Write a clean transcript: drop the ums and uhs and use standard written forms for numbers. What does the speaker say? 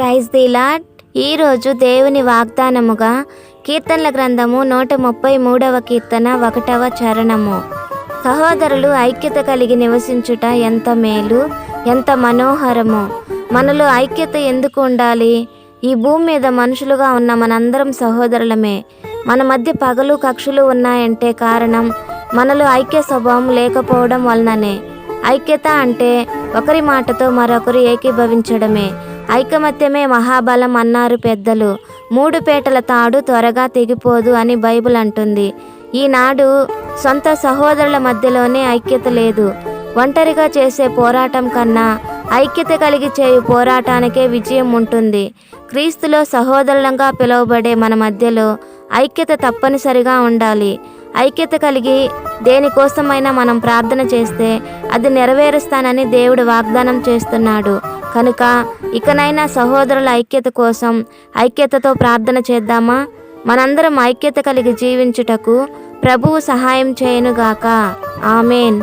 Praise the lord. ఈరోజు దేవుని వాగ్దానముగా కీర్తనల గ్రంథము 133వ కీర్తన 1వ చరణము. సహోదరులు ఐక్యత కలిగి నివసించుట ఎంత మేలు, ఎంత మనోహరము. మనలో ఐక్యత ఎందుకు ఉండాలి? ఈ భూమి మీద మనుషులుగా ఉన్న మనందరం సహోదరులమే. మన మధ్య పగలు కక్షలు ఉన్నాయంటే కారణం మనలో ఐక్య స్వభావం లేకపోవడం వలననే. ఐక్యత అంటే ఒకరి మాటతో మరొకరు ఏకీభవించడమే. ఐకమత్యమే మహాబలం అన్నారు పెద్దలు. 3 పేటల తాడు త్వరగా తెగిపోదు అని బైబిల్ అంటుంది. ఈనాడు సొంత సహోదరుల మధ్యలోనే ఐక్యత లేదు. ఒంటరిగా చేసే పోరాటం కన్నా ఐక్యత కలిగి చేయు పోరాటానికే విజయం ఉంటుంది. క్రీస్తులో సహోదరులంగా పిలువబడే మన మధ్యలో ఐక్యత తప్పనిసరిగా ఉండాలి. ఐక్యత కలిగి దేనికోసమైనా మనం ప్రార్థన చేస్తే అది నెరవేరుస్తానని దేవుడు వాగ్దానం చేస్తున్నాడు. కనుక ఇకనైనా సహోదరుల ఐక్యత కోసం ఐక్యతతో ప్రార్థన చేద్దామా? మనందరం ఐక్యత కలిగి జీవించుటకు ప్రభువు సహాయం చేయనుగాక. ఆమేన్.